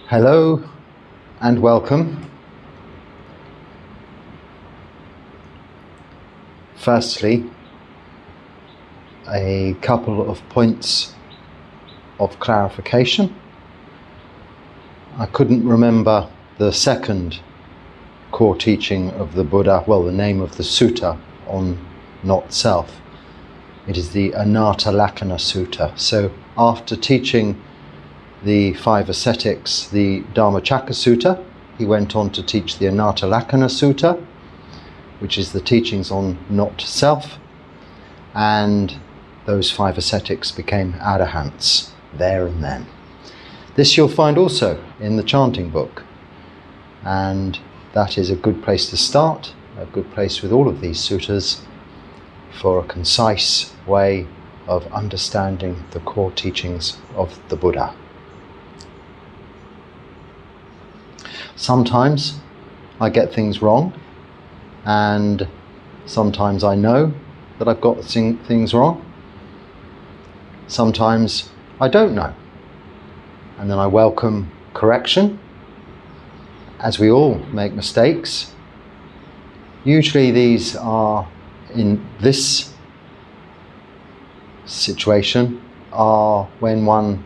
Hello and welcome. Firstly, a couple of points of clarification. I couldn't remember the second core teaching of the Buddha, well, the name of the sutta on not self. It is the Anatta Lakkhana Sutta. So after teaching the 5 ascetics, the Dhammacakka Sutta, he went on to teach the Anatta Lakkhana Sutta, which is the teachings on not self, and those 5 ascetics became arahants there and then. This you'll find also in the chanting book, and that is a good place to start, a good place with all of these suttas for a concise way of understanding the core teachings of the Buddha. Sometimes I get things wrong, and sometimes I know that I've got things wrong. Sometimes I don't know, and then I welcome correction, as we all make mistakes. Usually these are, in this situation, are when one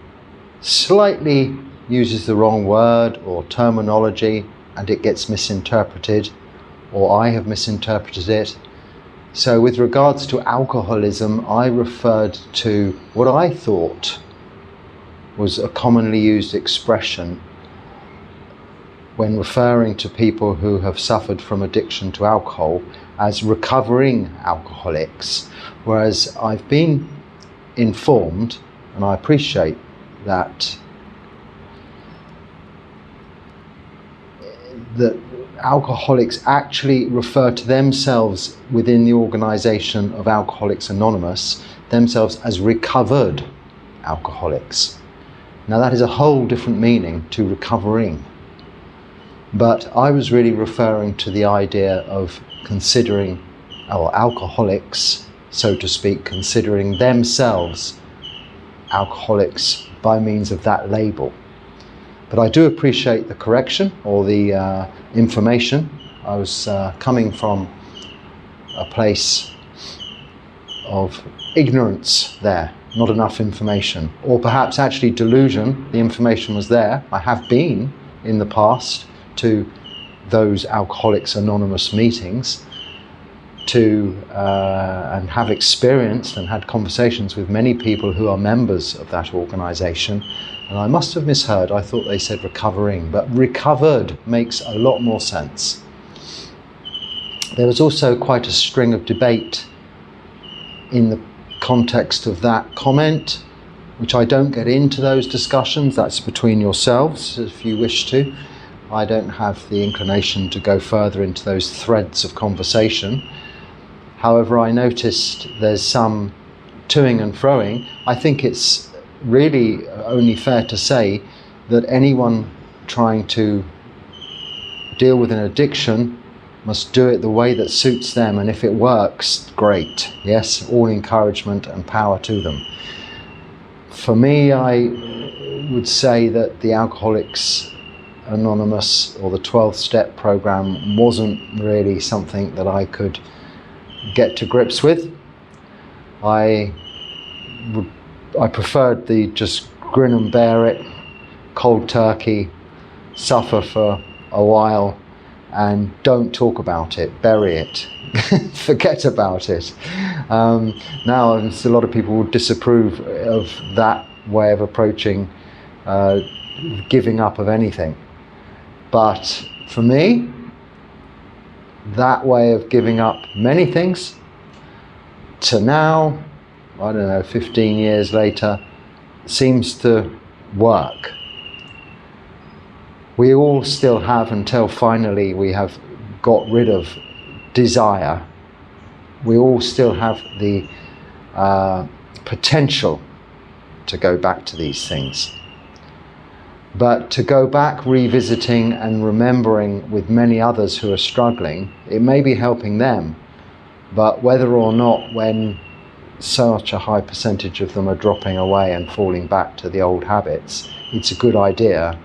slightly uses the wrong word or terminology and it gets misinterpreted, or I have misinterpreted it. So with regards to alcoholism, I referred to what I thought was a commonly used expression when referring to people who have suffered from addiction to alcohol as recovering alcoholics, whereas I've been informed, and I appreciate that alcoholics actually refer to themselves within the organisation of Alcoholics Anonymous, themselves as recovered alcoholics. Now that is a whole different meaning to recovering. But I was really referring to the idea of considering, or alcoholics, so to speak, considering themselves alcoholics by means of that label. But I do appreciate the correction or the information. I was coming from a place of ignorance there, not enough information, or perhaps actually delusion. The information was there. I have been in the past to those Alcoholics Anonymous meetings and have experienced and had conversations with many people who are members of that organisation. And I must have misheard. I thought they said recovering, but recovered makes a lot more sense. There was also quite a string of debate in the context of that comment, which I don't get into those discussions. That's between yourselves if you wish to. I don't have the inclination to go further into those threads of conversation. However, I noticed there's some toing and froing. I think it's really only fair to say that anyone trying to deal with an addiction must do it the way that suits them, and if it works, great. Yes, all encouragement and power to them. For me, I would say that the Alcoholics Anonymous or the 12-step program wasn't really something that I could get to grips with. I preferred the just grin and bear it, cold turkey, suffer for a while, and don't talk about it, bury it, forget about it. Now, a lot of people would disapprove of that way of approaching giving up of anything. But for me, that way of giving up many things to now, I don't know, 15 years later, seems to work. We all still have, until finally we have got rid of desire, we all still have the potential to go back to these things. But to go back revisiting and remembering with many others who are struggling, it may be helping them, but whether or not, when such a high percentage of them are dropping away and falling back to the old habits, it's a good idea.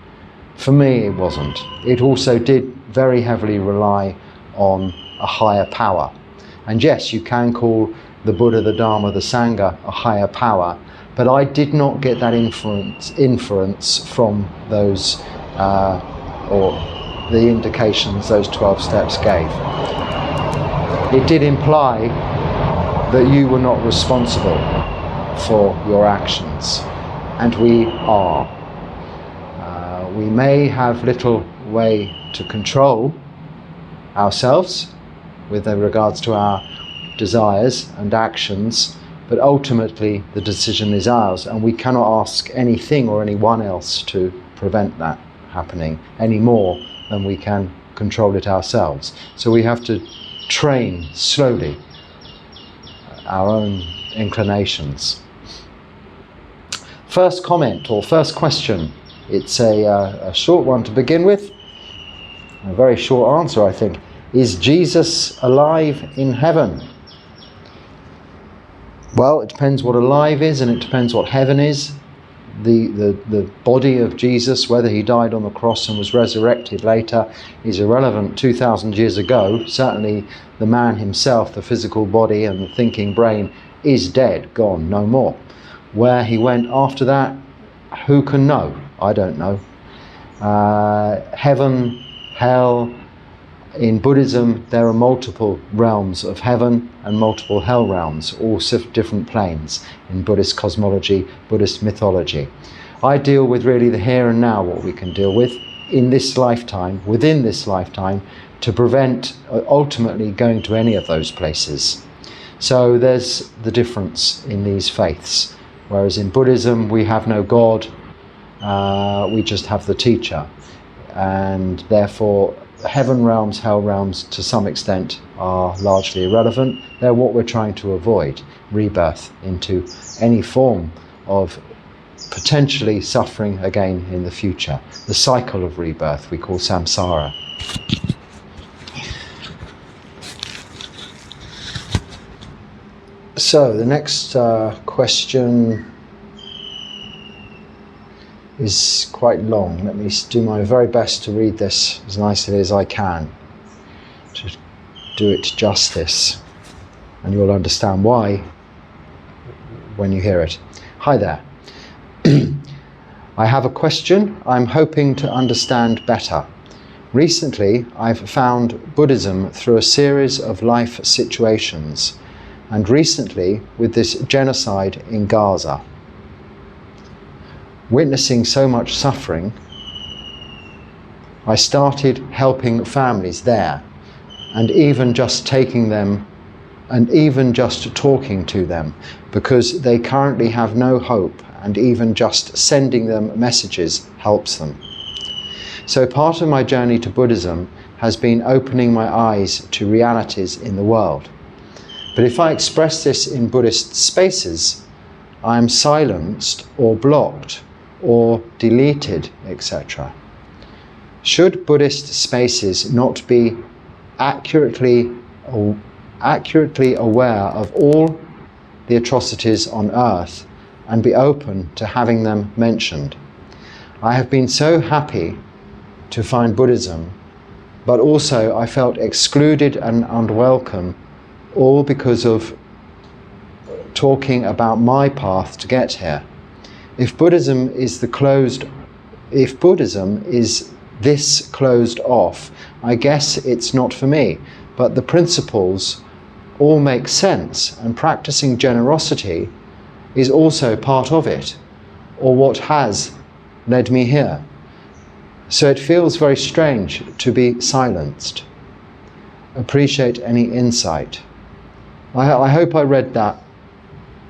For me, it wasn't. It also did very heavily rely on a higher power. And yes, you can call the Buddha, the Dharma, the Sangha a higher power, but I did not get that inference from those, or the indications those 12 steps gave. It did imply that you were not responsible for your actions, and we are. We may have little way to control ourselves with regards to our desires and actions, but ultimately the decision is ours, and we cannot ask anything or anyone else to prevent that happening any more than we can control it ourselves. So we have to train slowly our own inclinations. First comment or first question. It's a short one to begin with, a very short answer, I think. Is Jesus alive in heaven? Well, it depends what alive is, and it depends what heaven is. The body of Jesus, whether he died on the cross and was resurrected later, is irrelevant 2,000 years ago. Certainly the man himself, the physical body and the thinking brain, is dead, gone, no more. Where he went after that, who can know? I don't know. Heaven, hell. In Buddhism, there are multiple realms of heaven and multiple hell realms, all different planes in Buddhist cosmology, Buddhist mythology. I deal with really the here and now, what we can deal with in this lifetime, within this lifetime, to prevent ultimately going to any of those places. So there's the difference in these faiths. Whereas in Buddhism, we have no God, we just have the teacher. And therefore, heaven realms, hell realms, to some extent, are largely irrelevant. They're what we're trying to avoid, rebirth into any form of potentially suffering again in the future. The cycle of rebirth we call samsara. So the next question is quite long. Let me do my very best to read this as nicely as I can, to do it justice, and you'll understand why when you hear it. Hi there. I have a question I'm hoping to understand better. Recently, I've found Buddhism through a series of life situations, and recently with this genocide in Gaza. Witnessing so much suffering, I started helping families there, and even just taking them and even just talking to them, because they currently have no hope, and even just sending them messages helps them. So part of my journey to Buddhism has been opening my eyes to realities in the world. But if I express this in Buddhist spaces, I am silenced or blocked or deleted, etc. Should Buddhist spaces not be accurately aware of all the atrocities on earth and be open to having them mentioned? I have been so happy to find Buddhism, but also I felt excluded and unwelcome, all because of talking about my path to get here. If Buddhism is this closed off, I guess it's not for me. But the principles all make sense, and practicing generosity is also part of it, or what has led me here. So it feels very strange to be silenced. Appreciate any insight. I hope I read that.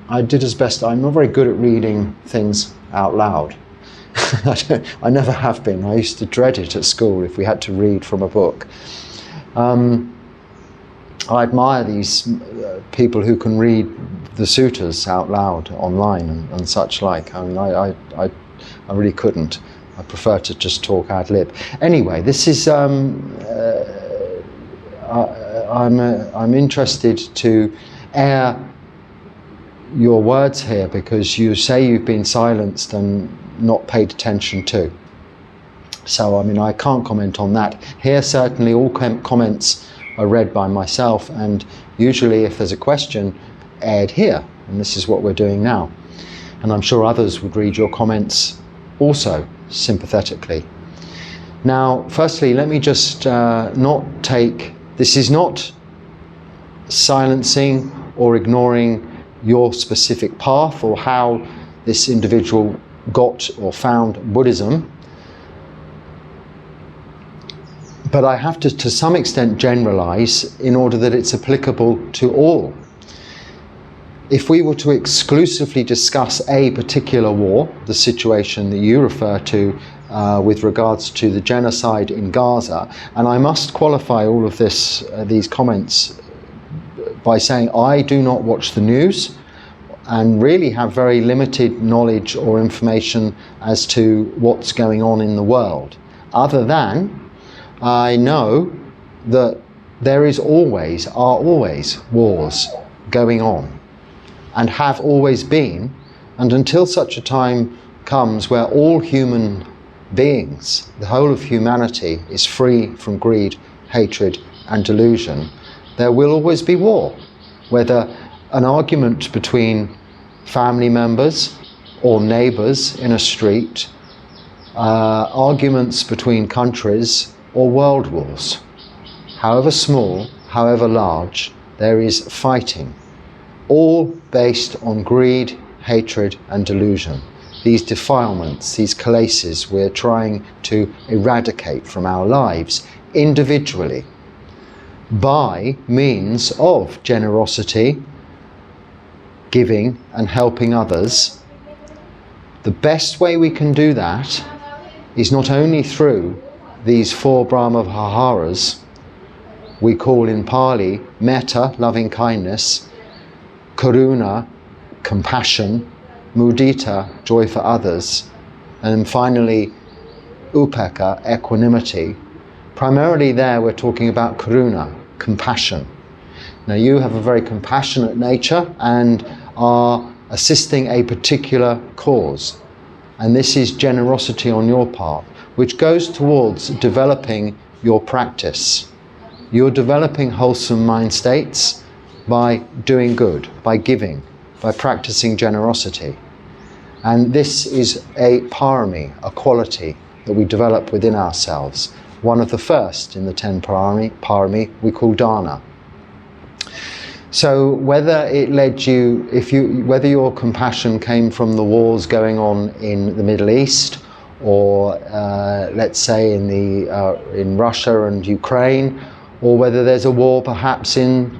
I did as best. I'm not very good at reading things out loud. I never have been. I used to dread it at school if we had to read from a book. I admire these people who can read the suttas out loud online and such like. I mean, I really couldn't. I prefer to just talk ad lib. Anyway, this is. I'm interested to air your words here, because you say you've been silenced and not paid attention to. So, I mean, I can't comment on that. Here, certainly, all comments are read by myself, and usually if there's a question, aired here. And this is what we're doing now. And I'm sure others would read your comments also sympathetically. Now, firstly, let me just this is not silencing or ignoring your specific path or how this individual got or found Buddhism. But I have to some extent generalize in order that it's applicable to all. If we were to exclusively discuss a particular war, the situation that you refer to with regards to the genocide in Gaza, and I must qualify all of these comments by saying I do not watch the news and really have very limited knowledge or information as to what's going on in the world, other than I know that there are always wars going on, and have always been, and until such a time comes where all human beings, the whole of humanity, is free from greed, hatred and delusion, there will always be war. Whether an argument between family members or neighbours in a street, arguments between countries, or world wars. However small, however large, there is fighting, all based on greed, hatred and delusion. These defilements, these kilesas, we're trying to eradicate from our lives individually by means of generosity, giving and helping others. The best way we can do that is not only through these 4 Brahma Viharas we call in Pali metta, loving kindness, karuna, compassion, mudita, joy for others, and then finally upekkha, equanimity. Primarily there we're talking about karuna, compassion. Now you have a very compassionate nature and are assisting a particular cause, and this is generosity on your part, which goes towards developing your practice. You're developing wholesome mind states by doing good, by giving, by practicing generosity. And this is a parami, a quality that we develop within ourselves. One of the first in the 10 parami we call dana. So whether it led you, whether your compassion came from the wars going on in the Middle East, or let's say in Russia and Ukraine, or whether there's a war perhaps in,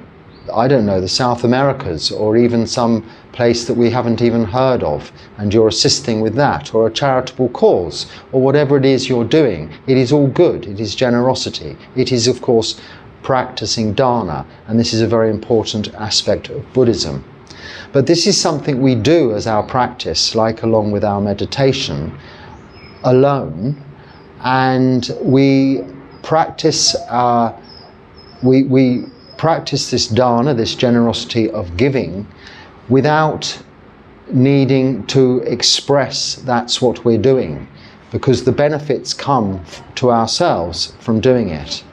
I don't know, the South Americas, or even some place that we haven't even heard of, and you're assisting with that, or a charitable cause, or whatever it is you're doing, it is all good. It is generosity. It is, of course, practicing dana, and this is a very important aspect of Buddhism. But this is something we do as our practice, like along with our meditation, alone, and we practice we practice this dana, this generosity of giving, without needing to express that's what we're doing, because the benefits come to ourselves from doing it.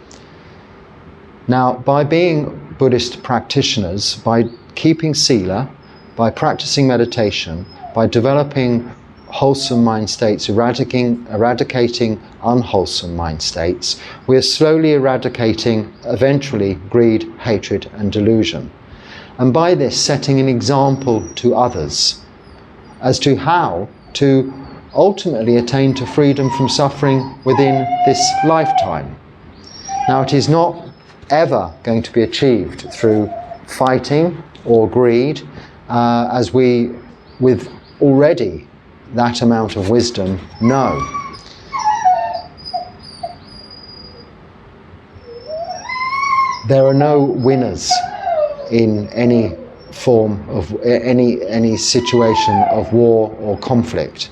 Now, by being Buddhist practitioners, by keeping sila, by practicing meditation, by developing wholesome mind states, eradicating unwholesome mind states, we are slowly eradicating, eventually, greed, hatred and delusion. And by this, setting an example to others as to how to ultimately attain to freedom from suffering within this lifetime. Now, it is not ever going to be achieved through fighting or greed, as we, with already that amount of wisdom, know. There are no winners in any form of any situation of war or conflict.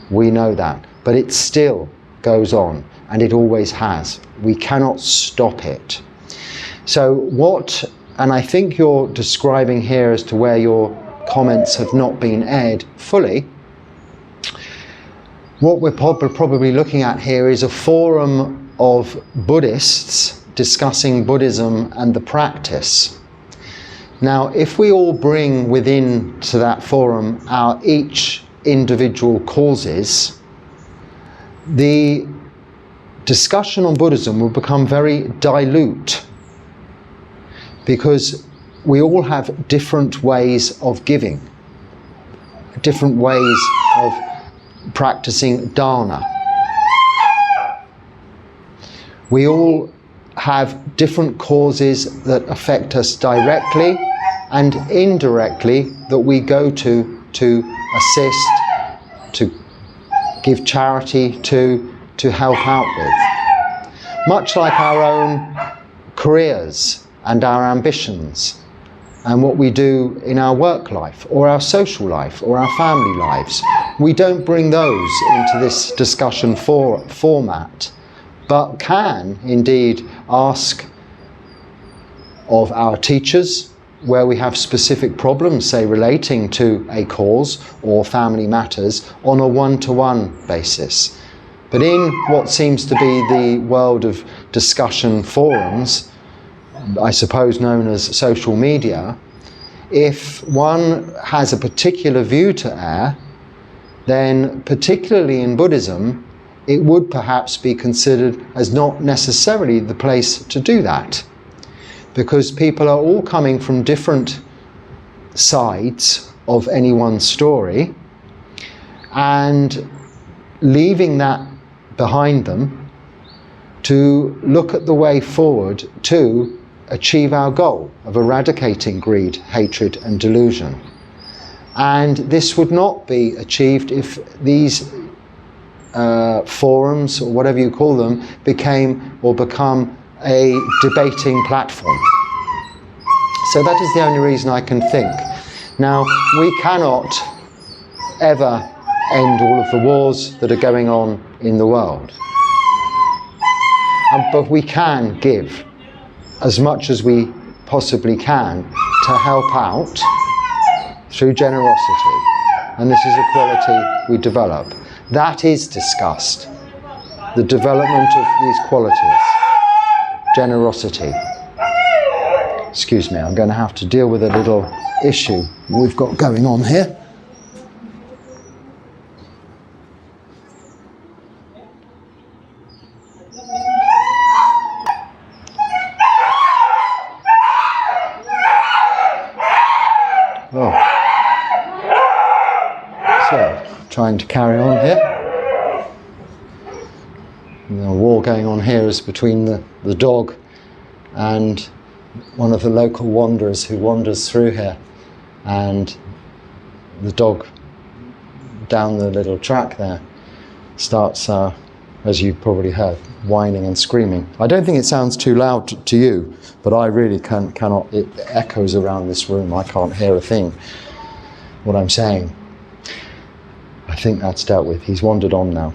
We know that, but it still goes on, and it always has. We cannot stop it. So what, and I think you're describing here as to where your comments have not been aired fully, what we're probably looking at here is a forum of Buddhists discussing Buddhism and the practice. Now, if we all bring within to that forum our each individual causes, the discussion on Buddhism will become very dilute, because we all have different ways of giving, different ways of practicing dharna. We all have different causes that affect us directly and indirectly, that we go to assist, to give charity, to help out with. Much like our own careers and our ambitions, and what we do in our work life, or our social life, or our family lives. We don't bring those into this discussion format, but can indeed ask of our teachers where we have specific problems, say relating to a cause or family matters, on a one-to-one basis. But in what seems to be the world of discussion forums, I suppose known as social media, if one has a particular view to air, then particularly in Buddhism, it would perhaps be considered as not necessarily the place to do that, because people are all coming from different sides of any one story, and leaving that behind them to look at the way forward to achieve our goal of eradicating greed, hatred and delusion. And this would not be achieved if these forums, or whatever you call them, became or become a debating platform. So that is the only reason I can think. Now, we cannot ever end all of the wars that are going on in the world. But we can give as much as we possibly can to help out through generosity. And this is a quality we develop. That is discussed. The development of these qualities. Generosity. Excuse me, I'm going to have to deal with a little issue we've got going on here. Trying to carry on here. The war going on here is between the dog and one of the local wanderers who wanders through here, and the dog down the little track there starts, as you probably heard, whining and screaming. I don't think it sounds too loud to you, but I really cannot, it echoes around this room. I can't hear a thing what I'm saying. I think that's dealt with. He's wandered on now.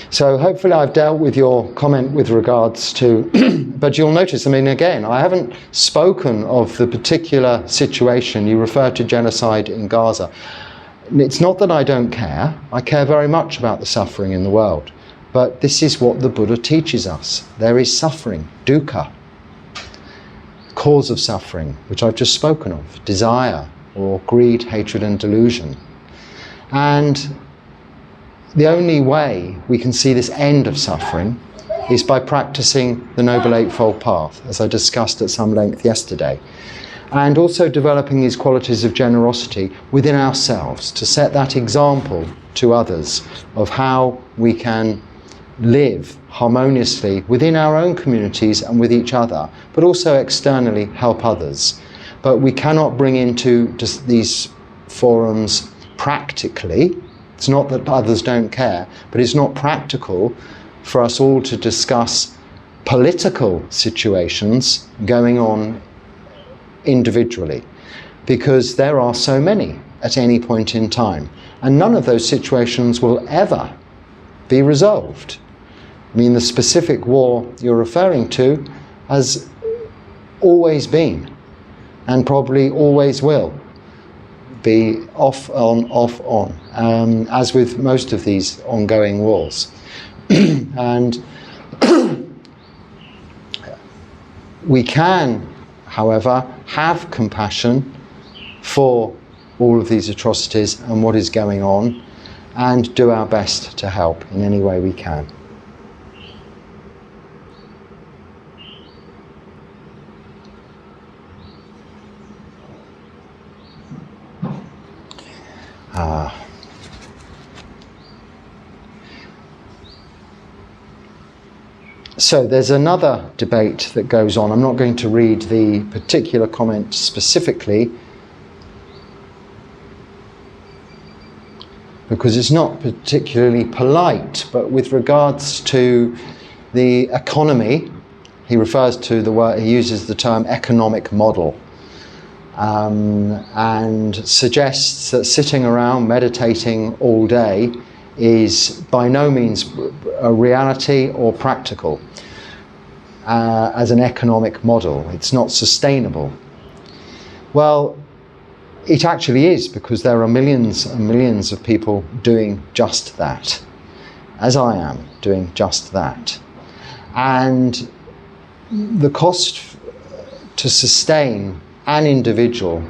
So hopefully I've dealt with your comment with regards to, but you'll notice, I mean, again, I haven't spoken of the particular situation. You refer to genocide in Gaza. It's not that I don't care. I care very much about the suffering in the world. But this is what the Buddha teaches us. There is suffering, dukkha, cause of suffering, which I've just spoken of, desire or greed, hatred and delusion. And the only way we can see this end of suffering is by practicing the Noble Eightfold Path, as I discussed at some length yesterday, and also developing these qualities of generosity within ourselves to set that example to others of how we can live harmoniously within our own communities and with each other, but also externally help others. But we cannot bring into just these forums practically. It's not that others don't care, but it's not practical for us all to discuss political situations going on individually, because there are so many at any point in time, and none of those situations will ever be resolved. I mean, the specific war you're referring to has always been, and probably always will be off on, as with most of these ongoing wars. And we can, however, have compassion for all of these atrocities and what is going on, and do our best to help in any way we can. So there's another debate that goes on. I'm not going to read the particular comment specifically, because it's not particularly polite, but with regards to the economy, he refers to the word, he uses the term economic model, and suggests that sitting around meditating all day is by no means a reality or practical as an economic model. It's not sustainable. Well, it actually is, because there are millions and millions of people doing just that, as I am doing just that. And the cost to sustain an individual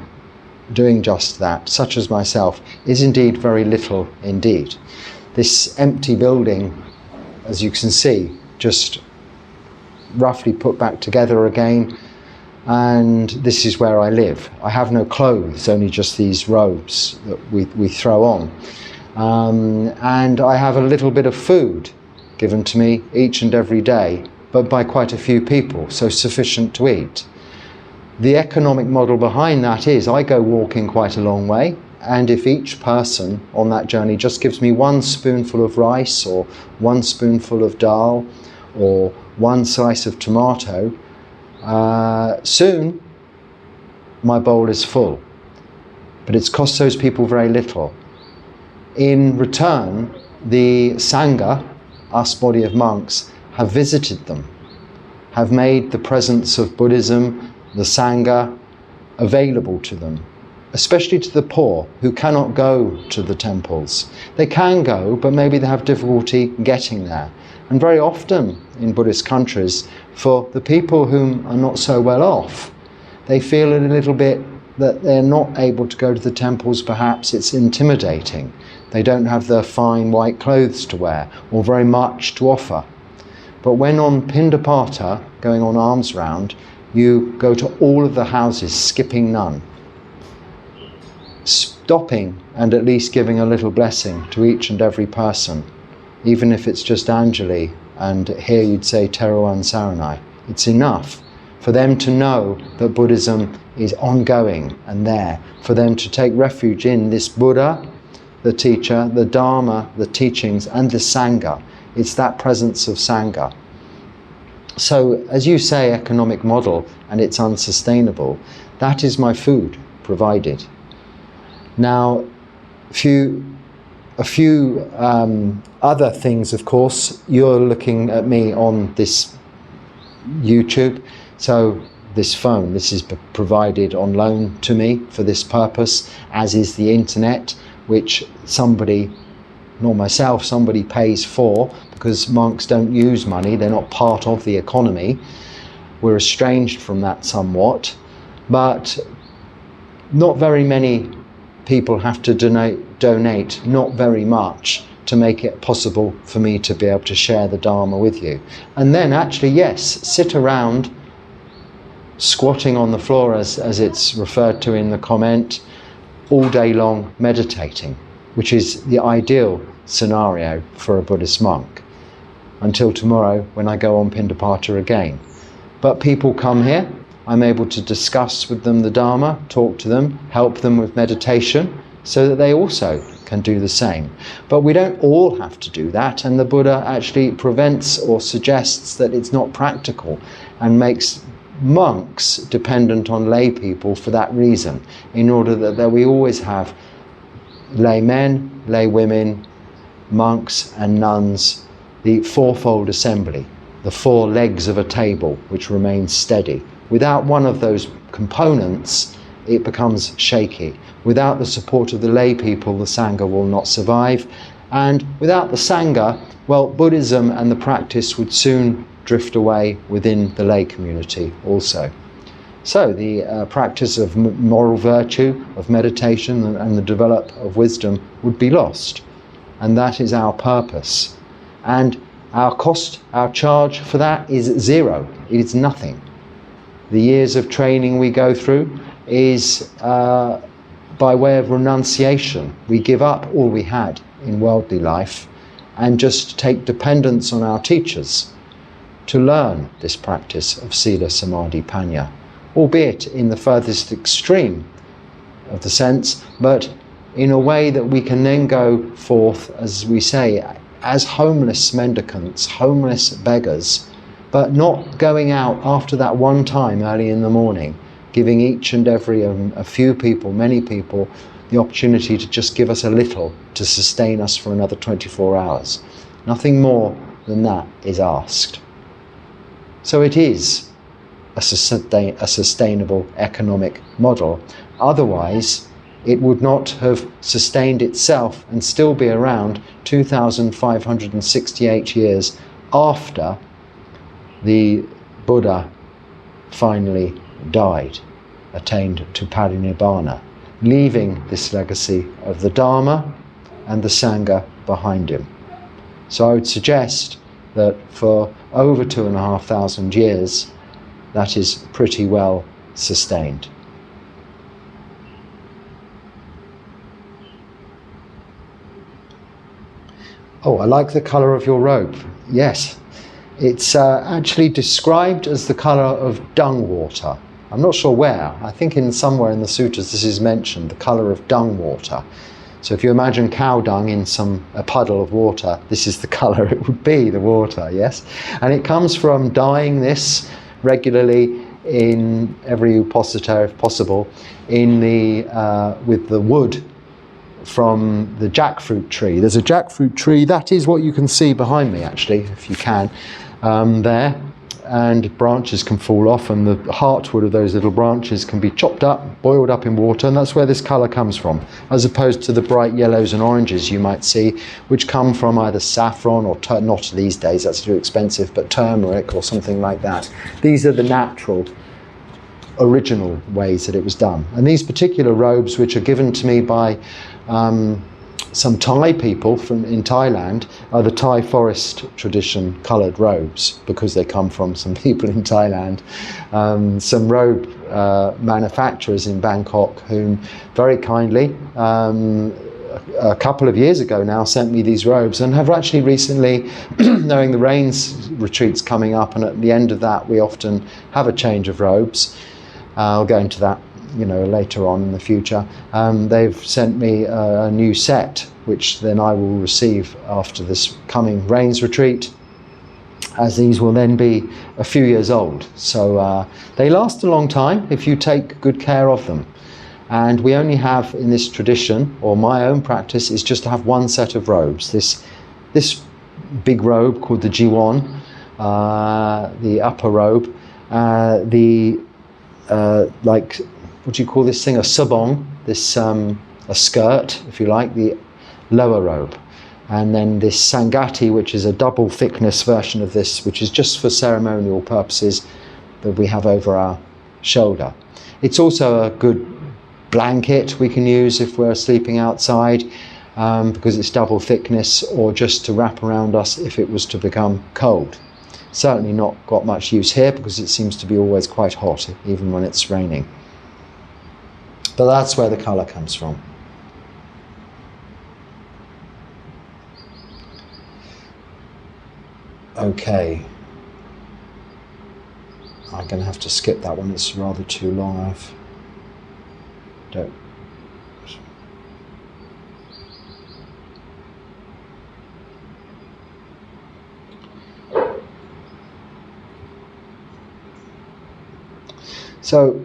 doing just that, such as myself, is indeed very little indeed. This empty building, as you can see, just roughly put back together again, and this is where I live. I have no clothes, only just these robes that we throw on. And I have a little bit of food given to me each and every day, but by quite a few people, so sufficient to eat. The economic model behind that is I go walking quite a long way, and if each person on that journey just gives me one spoonful of rice, or one spoonful of dal, or one slice of tomato, soon my bowl is full. But it's cost those people very little. In return, the Sangha, us body of monks, have visited them, have made the presence of Buddhism, the Sangha, available to them, especially to the poor who cannot go to the temples. They can go, but maybe they have difficulty getting there. And very often in Buddhist countries, for the people whom are not so well off, they feel a little bit that they're not able to go to the temples. Perhaps it's intimidating. They don't have their fine white clothes to wear, or very much to offer. But when on Pindapata, going on alms round, you go to all of the houses, skipping none, stopping and at least giving a little blessing to each and every person, even if it's just Anjali, and here you'd say Theravada Saranai. It's enough for them to know that Buddhism is ongoing and there, for them to take refuge in this Buddha, the teacher, the Dharma, the teachings, and the Sangha. It's that presence of Sangha. So, as you say, economic model, and it's unsustainable, that is my food provided. Now, a few other things, of course. You're looking at me on this YouTube, so this phone, this is provided on loan to me for this purpose, as is the internet, which somebody, not myself, somebody pays for, because monks don't use money, they're not part of the economy. We're estranged from that somewhat, but not very many people have to donate not very much to make it possible for me to be able to share the Dharma with you. And then actually, yes, sit around squatting on the floor, as it's referred to in the comment, all day long meditating, which is the ideal scenario for a Buddhist monk, until tomorrow when I go on Pindapata again. But people come here, I'm able to discuss with them the Dharma, talk to them, help them with meditation, so that they also can do the same. But we don't all have to do that, and the Buddha actually prevents or suggests that it's not practical, and makes monks dependent on lay people for that reason, in order that we always have lay men, lay women, monks and nuns, the fourfold assembly, the four legs of a table which remains steady. Without one of those components, it becomes shaky. Without the support of the lay people, the Sangha will not survive. And without the Sangha, well, Buddhism and the practice would soon drift away within the lay community also. So the practice of moral virtue, of meditation and the development of wisdom would be lost. And that is our purpose. And our cost, our charge for that is zero. It is nothing. The years of training we go through is by way of renunciation. We give up all we had in worldly life and just take dependence on our teachers to learn this practice of Sila, Samadhi, Panya, albeit in the furthest extreme of the sense, but in a way that we can then go forth, as we say, as homeless mendicants, homeless beggars, but not going out after that one time early in the morning, giving each and every a few people, many people, the opportunity to just give us a little to sustain us for another 24 hours. Nothing more than that is asked. So it is a sustainable economic model. Otherwise, it would not have sustained itself and still be around 2,568 years after the Buddha finally died, attained to Parinibbana, leaving this legacy of the Dharma and the Sangha behind him. So I would suggest that for over 2,500 years, that is pretty well sustained. Oh, I like the colour of your robe. Yes, it's actually described as the colour of dung water. I'm not sure where. I think somewhere in the sutras this is mentioned, the colour of dung water. So if you imagine cow dung in a puddle of water, this is the colour it would be, the water, yes? And it comes from dyeing this regularly in every uposita, if possible, with the wood from the jackfruit tree. There's a jackfruit tree, that is what you can see behind me actually, if you can, there. And branches can fall off, and the heartwood of those little branches can be chopped up, boiled up in water, and that's where this colour comes from, as opposed to the bright yellows and oranges you might see, which come from either saffron or, not these days, that's too expensive, but turmeric or something like that. These are the natural, original ways that it was done. And these particular robes, which are given to me by some Thai people in Thailand, are the Thai Forest tradition coloured robes, because they come from some people in Thailand. Some robe manufacturers in Bangkok who very kindly, a couple of years ago now, sent me these robes, and have actually recently, knowing the rains retreats coming up, and at the end of that we often have a change of robes. I'll go into that later on in the future. They've sent me a new set, which then I will receive after this coming rains retreat, as these will then be a few years old. So they last a long time if you take good care of them. And we only have in this tradition, or my own practice, is just to have one set of robes. This big robe called the jiwon, the upper robe, what do you call this thing, a sabong, a skirt, if you like, the lower robe. And then this sangati, which is a double thickness version of this, which is just for ceremonial purposes, that we have over our shoulder. It's also a good blanket we can use if we're sleeping outside. because it's double thickness, or just to wrap around us if it was to become cold. Certainly not got much use here because it seems to be always quite hot, even when it's raining. But that's where the colour comes from. Okay. I'm going to have to skip that one, it's rather too long. So,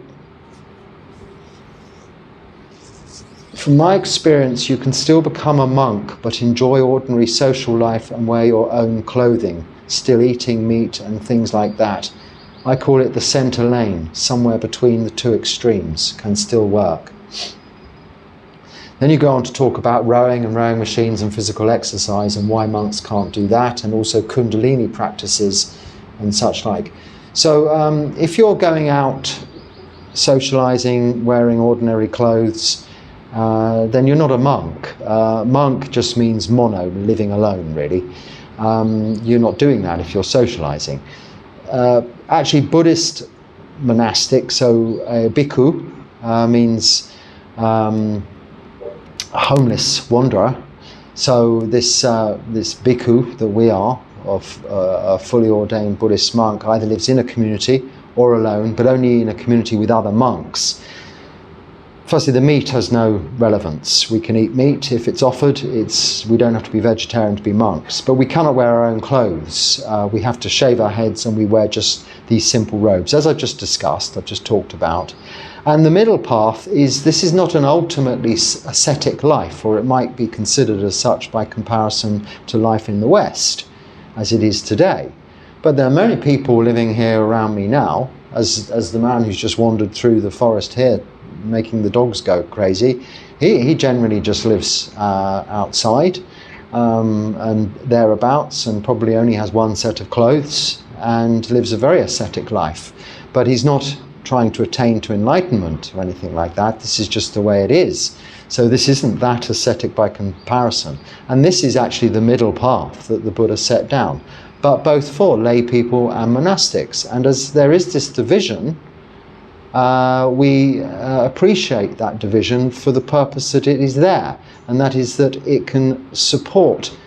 from my experience, you can still become a monk but enjoy ordinary social life and wear your own clothing, still eating meat and things like that. I call it the centre lane, somewhere between the two extremes, can still work. Then you go on to talk about rowing and rowing machines and physical exercise and why monks can't do that, and also kundalini practices and such like. So if you're going out socialising, wearing ordinary clothes, then you're not a monk. Monk just means mono, living alone, really. You're not doing that if you're socialising. Actually, Buddhist monastic, so bhikkhu means homeless wanderer. So this bhikkhu that we are, of a fully ordained Buddhist monk, either lives in a community or alone, but only in a community with other monks. Firstly, the meat has no relevance. We can eat meat if it's offered. We don't have to be vegetarian to be monks, but we cannot wear our own clothes. We have to shave our heads and we wear just these simple robes, as I've just discussed, I've just talked about. And the middle path is, this is not an ultimately ascetic life, or it might be considered as such by comparison to life in the West, as it is today. But there are many people living here around me now, as the man who's just wandered through the forest here, making the dogs go crazy. He generally just lives outside and thereabouts, and probably only has one set of clothes and lives a very ascetic life. But he's not trying to attain to enlightenment or anything like that. This is just the way it is. So this isn't that ascetic by comparison. And this is actually the middle path that the Buddha set down, but both for lay people and monastics. And as there is this division, we appreciate that division for the purpose that it is there, and that is that it can support,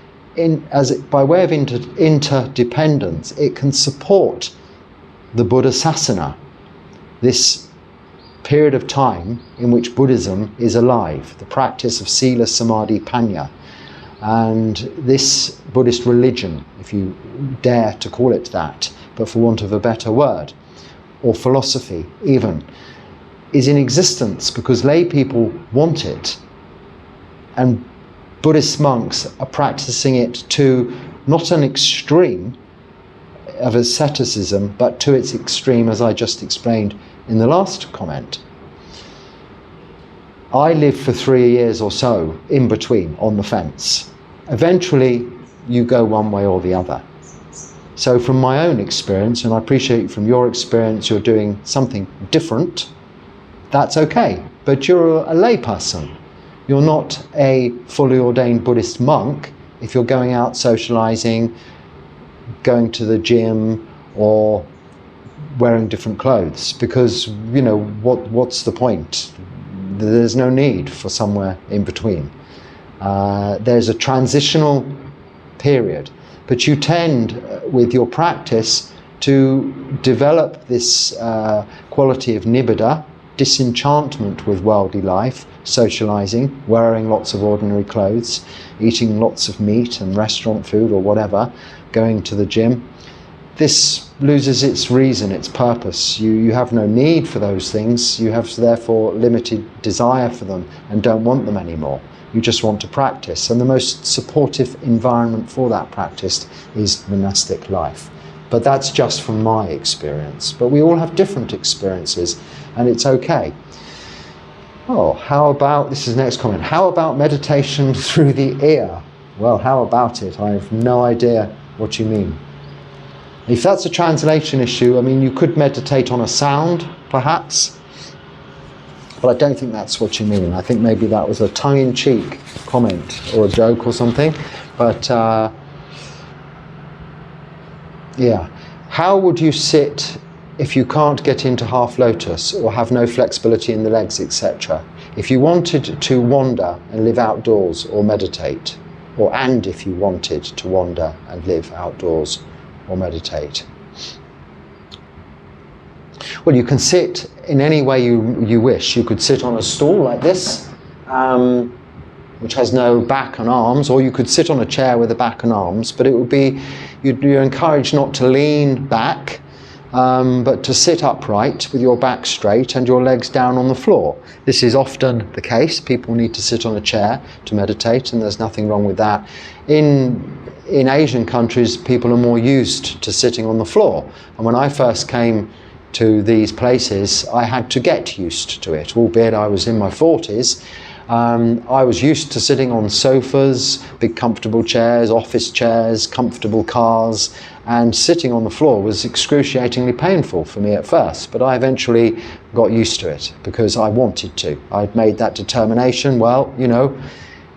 by way of interdependence, it can support the Buddha Sasana, this period of time in which Buddhism is alive, the practice of Sila, Samadhi, Panya. And this Buddhist religion, if you dare to call it that, but for want of a better word, or philosophy even, is in existence because lay people want it, and Buddhist monks are practicing it to not an extreme of asceticism, but to its extreme, as I just explained in the last comment. I lived for 3 years or so in between, on the fence. Eventually you go one way or the other. So from my own experience, and I appreciate from your experience you're doing something different, that's okay. But you're a lay person. You're not a fully ordained Buddhist monk if you're going out socializing, going to the gym, or wearing different clothes, because, you know, what's the point? There's no need for somewhere in between. There's a transitional period. But you tend, with your practice, to develop this quality of nibbida, disenchantment with worldly life, socializing, wearing lots of ordinary clothes, eating lots of meat and restaurant food or whatever, going to the gym. This loses its reason, its purpose. You have no need for those things. You have therefore limited desire for them and don't want them anymore. You just want to practice, and the most supportive environment for that practice is monastic life. But that's just from my experience. But we all have different experiences, and it's okay. Oh, how about, this is the next comment, how about meditation through the ear? Well, how about it? I have no idea what you mean. If that's a translation issue, I mean, you could meditate on a sound, perhaps. But I don't think that's what you mean. I think maybe that was a tongue-in-cheek comment or a joke or something. But yeah, how would you sit if you can't get into half lotus or have no flexibility in the legs, etc.? If you wanted to wander and live outdoors or meditate, and if you wanted to wander and live outdoors or meditate. Well, you can sit in any way you wish. You could sit on a stool like this, which has no back and arms, or you could sit on a chair with a back and arms, but it would be, you're encouraged not to lean back, but to sit upright with your back straight and your legs down on the floor. This is often the case. People need to sit on a chair to meditate, and there's nothing wrong with that. In Asian countries, people are more used to sitting on the floor. And when I first came to these places, I had to get used to it, albeit I was in my 40s. I was used to sitting on sofas, big comfortable chairs, office chairs, comfortable cars, and sitting on the floor was excruciatingly painful for me at first, but I eventually got used to it because I wanted to. I'd made that determination, well, you know,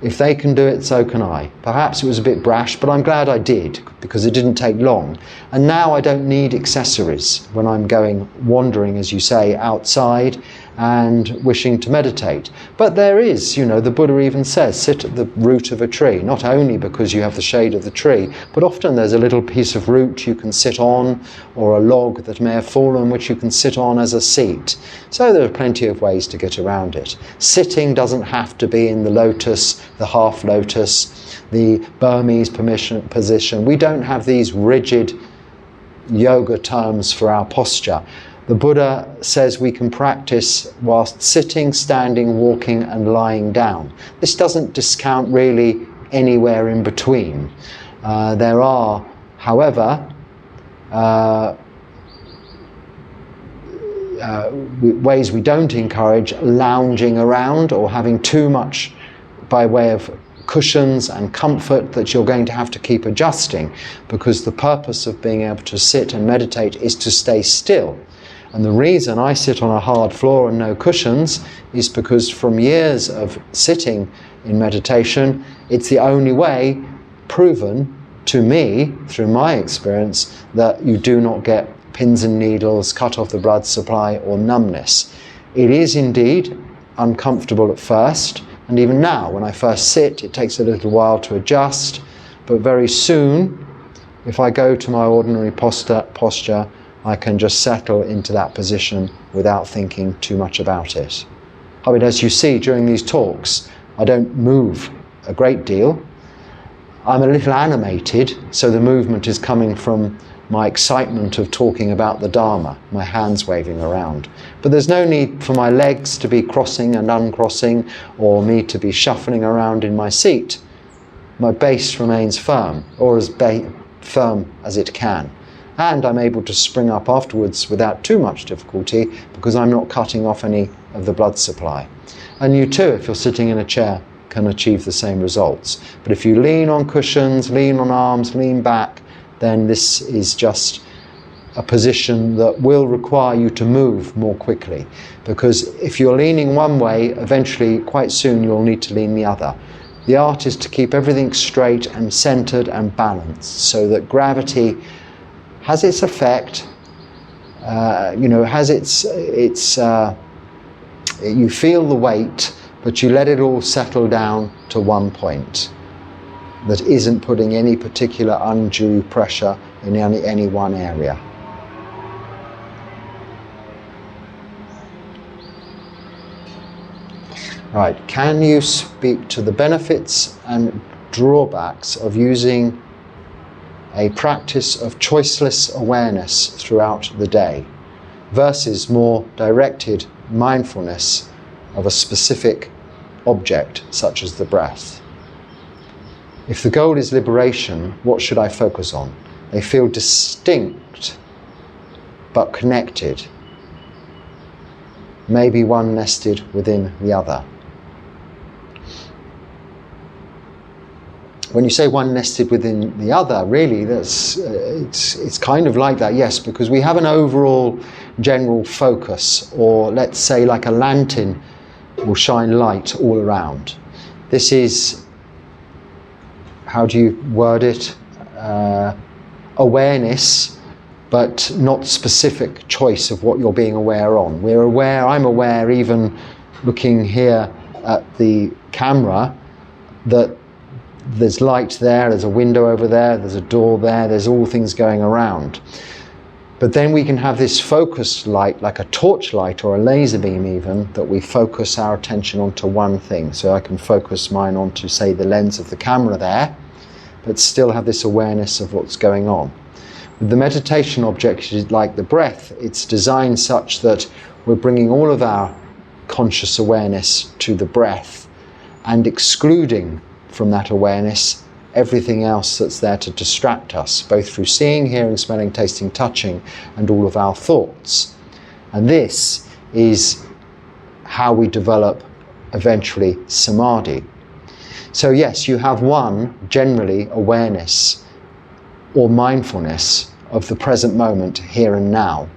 if they can do it, so can I. Perhaps it was a bit brash, but I'm glad I did because it didn't take long. And now I don't need accessories when I'm going wandering, as you say, outside and wishing to meditate. But there is, you know, the Buddha even says, sit at the root of a tree, not only because you have the shade of the tree, but often there's a little piece of root you can sit on, or a log that may have fallen which you can sit on as a seat. So there are plenty of ways to get around it. Sitting doesn't have to be in the lotus, the half lotus, the Burmese position. We don't have these rigid yoga terms for our posture. The Buddha says we can practice whilst sitting, standing, walking and lying down. This doesn't discount really anywhere in between. There are, however, ways we don't encourage lounging around or having too much by way of cushions and comfort that you're going to have to keep adjusting, because the purpose of being able to sit and meditate is to stay still. And the reason I sit on a hard floor and no cushions is because from years of sitting in meditation, it's the only way proven to me, through my experience, that you do not get pins and needles, cut off the blood supply or numbness. It is indeed uncomfortable at first, and even now when I first sit it takes a little while to adjust, but very soon if I go to my ordinary posture I can just settle into that position without thinking too much about it. I mean, as you see during these talks, I don't move a great deal. I'm a little animated, so the movement is coming from my excitement of talking about the Dharma, my hands waving around. But there's no need for my legs to be crossing and uncrossing, or me to be shuffling around in my seat. My base remains firm, or as firm as it can. And I'm able to spring up afterwards without too much difficulty because I'm not cutting off any of the blood supply. And you too, if you're sitting in a chair, can achieve the same results. But if you lean on cushions, lean on arms, lean back, then this is just a position that will require you to move more quickly. Because if you're leaning one way, eventually, quite soon, you'll need to lean the other. The art is to keep everything straight and centered and balanced so that gravity has its effect, has you feel the weight, but you let it all settle down to one point that isn't putting any particular undue pressure in any one area. Right, can you speak to the benefits and drawbacks of using a practice of choiceless awareness throughout the day versus more directed mindfulness of a specific object such as the breath? If the goal is liberation, what should I focus on? They feel distinct but connected, maybe one nested within the other. When you say one nested within the other, really, it's kind of like that, yes, because we have an overall general focus, or let's say like a lantern will shine light all around. This is, how do you word it? Awareness, but not specific choice of what you're being aware on. We're aware, I'm aware even looking here at the camera, that there's light there, there's a window over there, there's a door there, there's all things going around. But then we can have this focused light, like a torch light or a laser beam even, that we focus our attention onto one thing. So I can focus mine onto, say, the lens of the camera there, but still have this awareness of what's going on. With the meditation object, like the breath, it's designed such that we're bringing all of our conscious awareness to the breath and excluding from that awareness everything else that's there to distract us, both through seeing, hearing, smelling, tasting, touching, and all of our thoughts. And this is how we develop eventually samadhi. So yes, you have one, generally, awareness or mindfulness of the present moment, here and now.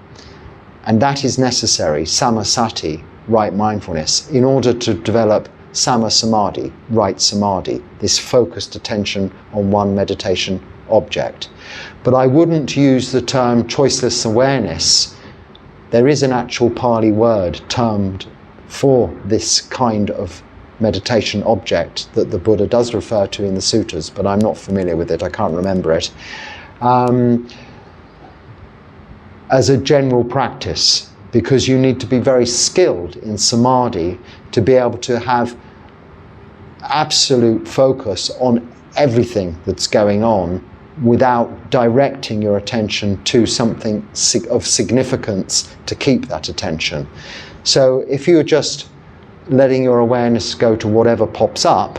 And that is necessary, samasati, right mindfulness, in order to develop sama samadhi, right samadhi, this focused attention on one meditation object. But I wouldn't use the term choiceless awareness. There is an actual Pali word termed for this kind of meditation object that the Buddha does refer to in the sutras, but I'm not familiar with it, I can't remember it. As a general practice, because you need to be very skilled in samadhi to be able to have absolute focus on everything that's going on without directing your attention to something of significance to keep that attention. So if you're just letting your awareness go to whatever pops up,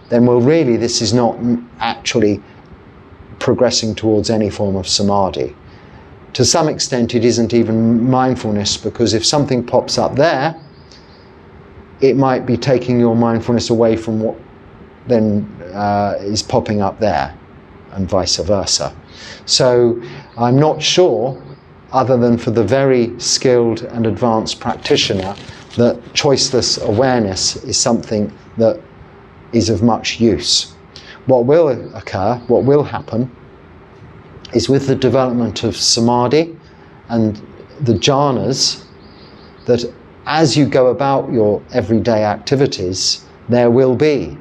then well, really this is not actually progressing towards any form of samadhi. To some extent it isn't even mindfulness, because if something pops up there, it might be taking your mindfulness away from what then is popping up there, and vice versa. So I'm not sure, other than for the very skilled and advanced practitioner, that choiceless awareness is something that is of much use. What will occur, what will happen, is with the development of samadhi and the jhanas, that as you go about your everyday activities, there will be.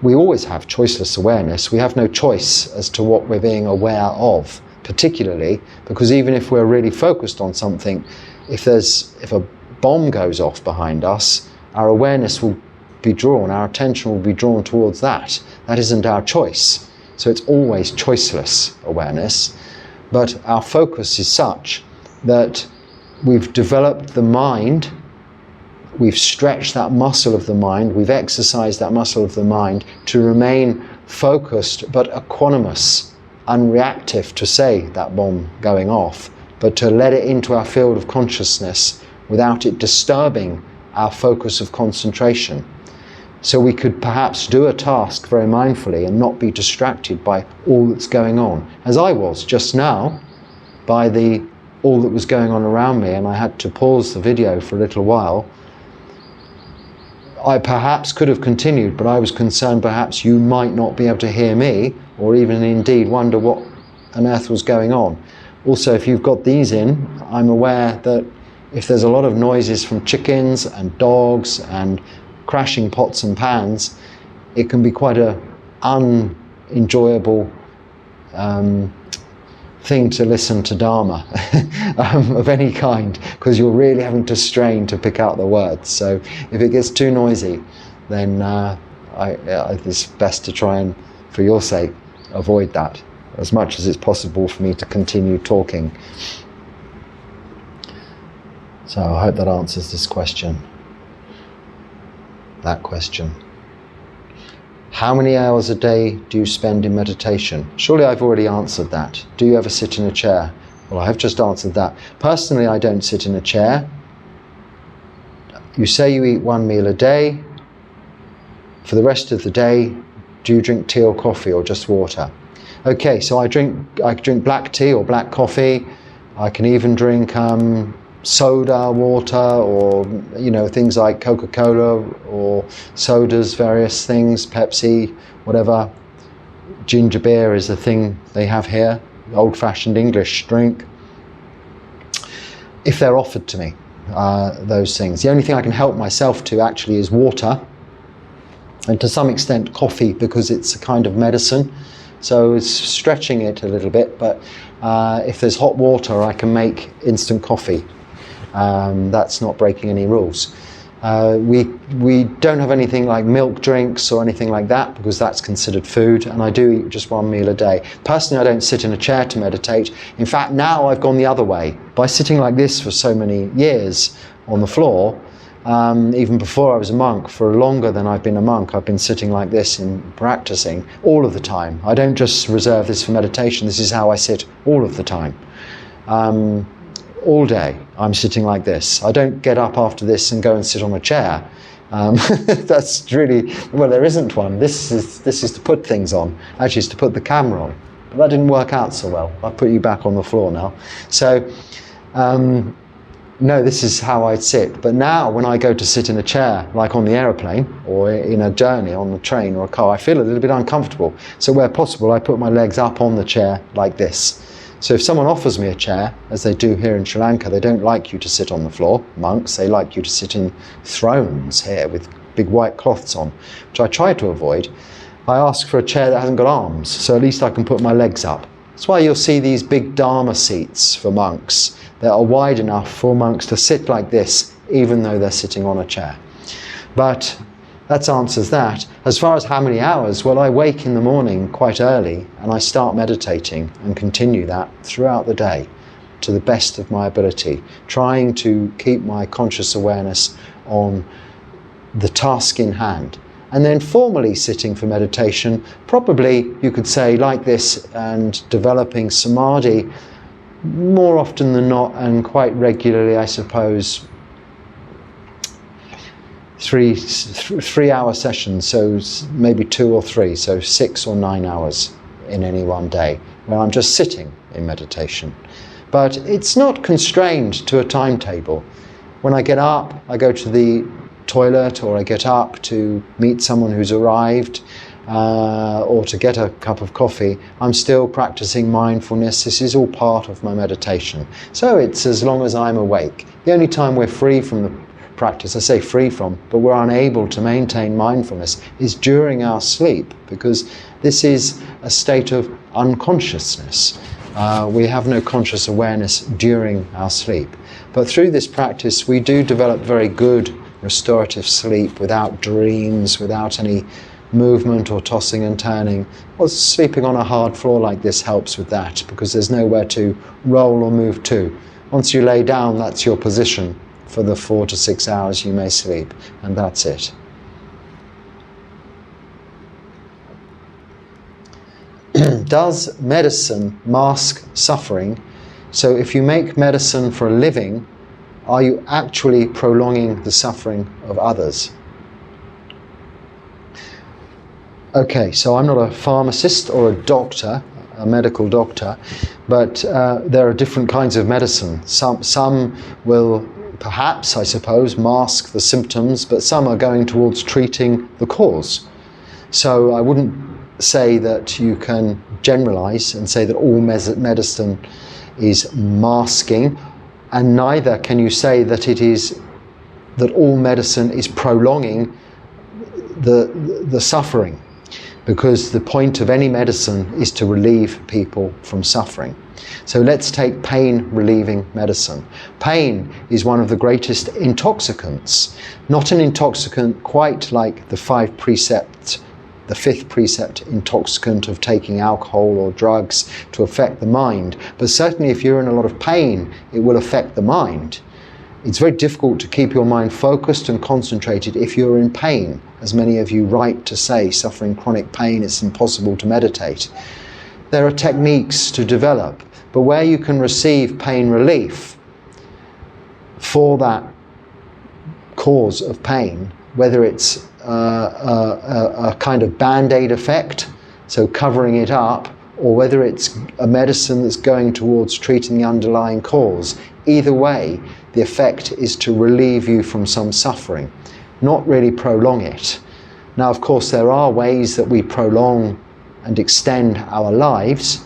We always have choiceless awareness. We have no choice as to what we're being aware of, particularly because even if we're really focused on something, if a bomb goes off behind us, our awareness will be drawn, our attention will be drawn towards that. That isn't our choice. So it's always choiceless awareness, but our focus is such that we've developed the mind, we've stretched that muscle of the mind, we've exercised that muscle of the mind to remain focused but equanimous, unreactive to, say, that bomb going off, but to let it into our field of consciousness without it disturbing our focus of concentration. So we could perhaps do a task very mindfully and not be distracted by all that's going on, as I was just now, by all that was going on around me, and I had to pause the video for a little while. I perhaps could have continued, but I was concerned perhaps you might not be able to hear me, or even indeed wonder what on earth was going on. Also, if you've got these in, I'm aware that if there's a lot of noises from chickens and dogs and crashing pots and pans, it can be quite a unenjoyable thing to listen to Dharma of any kind, because you're really having to strain to pick out the words. So if it gets too noisy, then it's best to try and, for your sake, avoid that as much as it's possible for me to continue talking. So I hope that answers this question. That question. How many hours a day do you spend in meditation? Surely I've already answered that. Do you ever sit in a chair? Well, I have just answered that. Personally, I don't sit in a chair. You say you eat one meal a day. For the rest of the day, do you drink tea or coffee or just water? Okay, so I drink black tea or black coffee. I can even drink soda water, or things like Coca-Cola or sodas, various things, Pepsi, whatever. Ginger beer is the thing they have here, old-fashioned English drink. If they're offered to me, those things. The only thing I can help myself to actually is water, and to some extent coffee, because it's a kind of medicine. So it's stretching it a little bit, but if there's hot water, I can make instant coffee. That's not breaking any rules. We don't have anything like milk drinks or anything like that, because that's considered food, and I do eat just one meal a day. Personally, I don't sit in a chair to meditate. In fact, now I've gone the other way. By sitting like this for so many years on the floor, even before I was a monk, for longer than I've been a monk, I've been sitting like this and practicing all of the time. I don't just reserve this for meditation. This is how I sit all of the time. All day I'm sitting like this. I don't get up after this and go and sit on a chair. That's really, well, there isn't one. This is to put things on. Actually, it's to put the camera on. But that didn't work out so well. I'll put you back on the floor now. So, no, this is how I sit. But now when I go to sit in a chair, like on the aeroplane or in a journey on the train or a car, I feel a little bit uncomfortable. So where possible, I put my legs up on the chair like this. So if someone offers me a chair, as they do here in Sri Lanka, they don't like you to sit on the floor, monks. They like you to sit in thrones here with big white cloths on, which I try to avoid. I ask for a chair that hasn't got arms, so at least I can put my legs up. That's why you'll see these big Dharma seats for monks that are wide enough for monks to sit like this, even though they're sitting on a chair. But that answers that. As far as how many hours, well, I wake in the morning quite early and I start meditating and continue that throughout the day to the best of my ability, trying to keep my conscious awareness on the task in hand. And then formally sitting for meditation, probably you could say like this, and developing samadhi more often than not, and quite regularly, I suppose, 3-hour sessions, so maybe 2 or 3, so 6 or 9 hours in any one day, where I'm just sitting in meditation. But it's not constrained to a timetable. When I get up, I go to the toilet, or I get up to meet someone who's arrived, or to get a cup of coffee, I'm still practicing mindfulness. This is all part of my meditation. So it's as long as I'm awake. The only time we're free from the practice, I say free from, but we're unable to maintain mindfulness, is during our sleep, because this is a state of unconsciousness. We have no conscious awareness during our sleep. But through this practice, we do develop very good restorative sleep without dreams, without any movement or tossing and turning. Well, sleeping on a hard floor like this helps with that, because there's nowhere to roll or move to. Once you lay down, that's your position for the 4 to 6 hours you may sleep, and that's it. Does medicine mask suffering? So if you make medicine for a living, are you actually prolonging the suffering of others? Okay, so I'm not a pharmacist or a doctor, a medical doctor, but there are different kinds of medicine. Some will perhaps, I suppose, mask the symptoms, but some are going towards treating the cause. So I wouldn't say that you can generalize and say that all medicine is masking, and neither can you say that that all medicine is prolonging the suffering, because the point of any medicine is to relieve people from suffering. So let's take pain relieving medicine. Pain is one of the greatest intoxicants, not an intoxicant quite like the 5th precept intoxicant of taking alcohol or drugs to affect the mind, but certainly if you're in a lot of pain, it will affect the mind. It's very difficult to keep your mind focused and concentrated if you're in pain. As many of you write to say, suffering chronic pain, it's impossible to meditate. There are techniques to develop, but where you can receive pain relief for that cause of pain, whether it's a kind of band-aid effect, so covering it up, or whether it's a medicine that's going towards treating the underlying cause. Either way, the effect is to relieve you from some suffering, not really prolong it. Now, of course, there are ways that we prolong and extend our lives.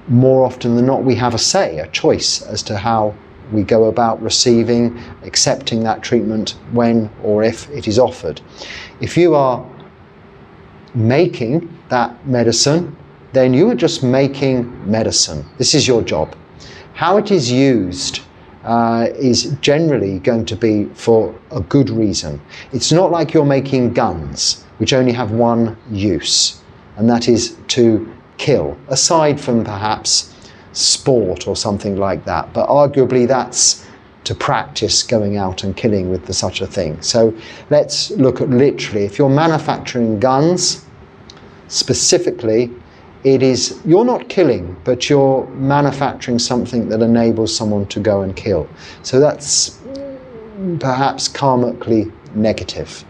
More often than not, we have a say, a choice as to how we go about receiving, accepting that treatment when or if it is offered. If you are making that medicine, then you are just making medicine. This is your job. How it is used is generally going to be for a good reason. It's not like you're making guns, which only have one use, and that is to kill, aside from perhaps sport or something like that. But arguably that's to practice going out and killing with such a thing. So let's look at literally, if you're manufacturing guns, specifically, you're not killing, but you're manufacturing something that enables someone to go and kill. So that's perhaps karmically negative.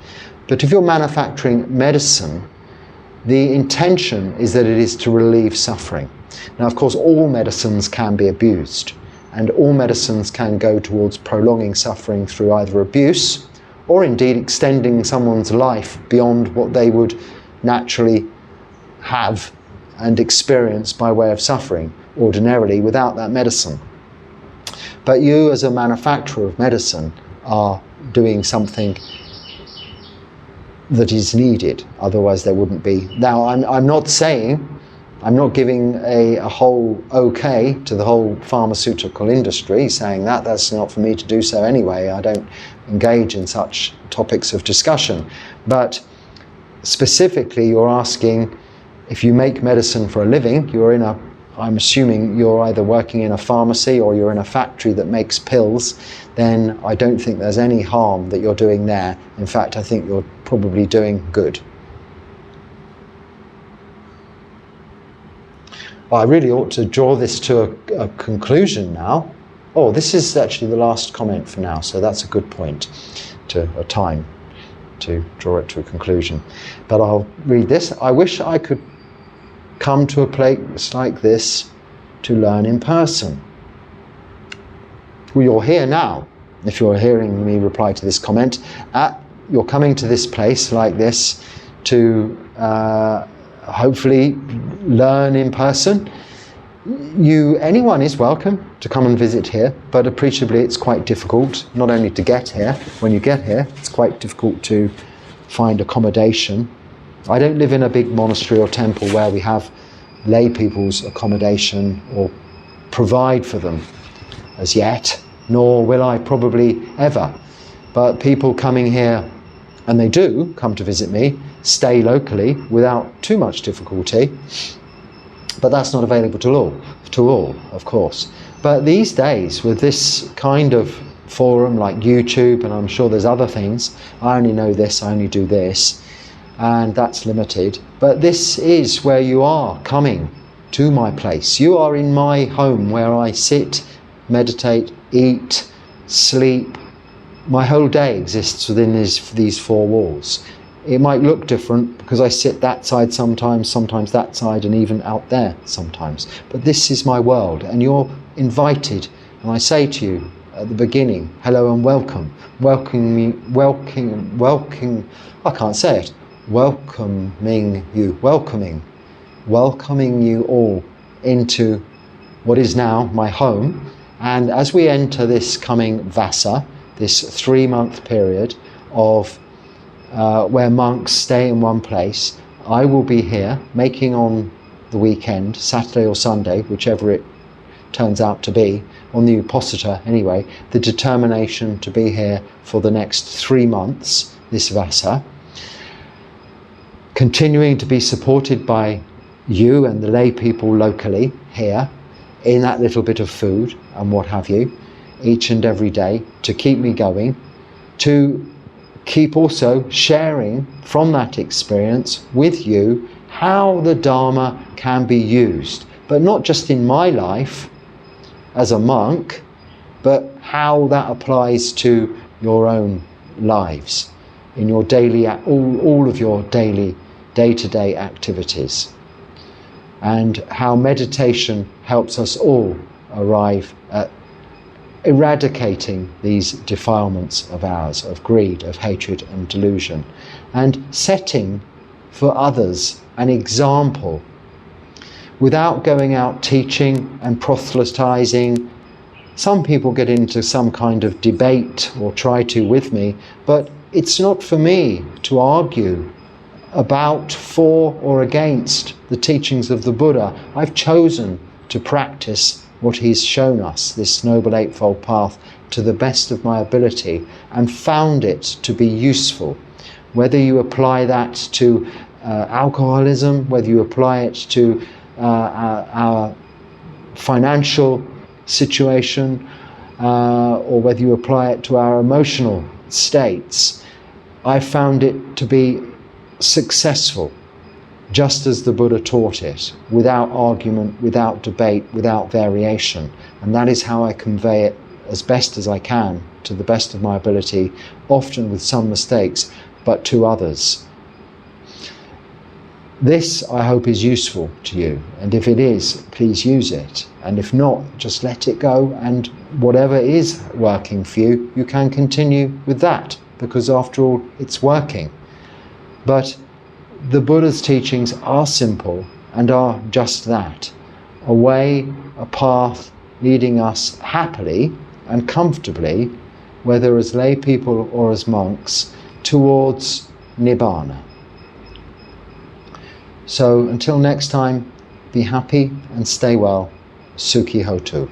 But if you're manufacturing medicine, the intention is that it is to relieve suffering. Now, of course, all medicines can be abused, and all medicines can go towards prolonging suffering through either abuse or indeed extending someone's life beyond what they would naturally have and experience by way of suffering ordinarily without that medicine. But you, as a manufacturer of medicine, are doing something that is needed, otherwise there wouldn't be. Now, I'm not giving a whole okay to the whole pharmaceutical industry, saying that's not for me to do so anyway. I don't engage in such topics of discussion. But specifically, you're asking, if you make medicine for a living, I'm assuming you're either working in a pharmacy or you're in a factory that makes pills, then I don't think there's any harm that you're doing there. In fact, I think you're probably doing good. Well, I really ought to draw this to a conclusion now. Oh, this is actually the last comment for now, so that's a good point, to a time to draw it to a conclusion. But I'll read this. I wish I could come to a place like this to learn in person. Well, you're here now. If you're hearing me reply to this comment, you're coming to this place like this to hopefully learn in person. Anyone is welcome to come and visit here, but appreciably it's quite difficult, not only to get here. When you get here, it's quite difficult to find accommodation. I don't live in a big monastery or temple where we have lay people's accommodation or provide for them as yet, nor will I probably ever. But people coming here, and they do come to visit me, stay locally without too much difficulty, but that's not available to all, of course. But these days, with this kind of forum like YouTube, and I'm sure there's other things, I only know this, I only do this, and that's limited. But this is where you are coming to my place. You are in my home where I sit, meditate, eat, sleep. My whole day exists within these four walls. It might look different because I sit that side sometimes that side, and even out there sometimes. But this is my world, and you're invited. And I say to you at the beginning, hello and welcome. Welcoming you all into what is now my home. And as we enter this coming Vassa, this 3-month period of where monks stay in one place, I will be here making on the weekend, Saturday or Sunday, whichever it turns out to be, on the Uposita anyway, the determination to be here for the next 3 months, this Vassa, continuing to be supported by you and the lay people locally here in that little bit of food and what have you, each and every day, to keep me going, to keep also sharing from that experience with you how the Dharma can be used, but not just in my life as a monk, but how that applies to your own lives, in your daily, all of your daily, day-to-day activities. and how meditation helps us all arrive at eradicating these defilements of ours, of greed, of hatred and delusion, and setting for others an example without going out teaching and proselytizing. Some people get into some kind of debate or try to with me, but it's not for me to argue about, for or against the teachings of the Buddha. I've chosen to practice what he's shown us, this Noble Eightfold Path, to the best of my ability, and found it to be useful. Whether you apply that to alcoholism, whether you apply it to our financial situation, or whether you apply it to our emotional states, I found it to be successful, just as the Buddha taught it, without argument, without debate, without variation. And that is how I convey it as best as I can, to the best of my ability, often with some mistakes, but to others. This, I hope, is useful to you, and if it is, please use it, and if not, just let it go, and whatever is working for you, you can continue with that, because after all, it's working. But the Buddha's teachings are simple and are just that, a way, a path leading us happily and comfortably, whether as lay people or as monks, towards Nibbana. So until next time, be happy and stay well. Sukhi Hotu.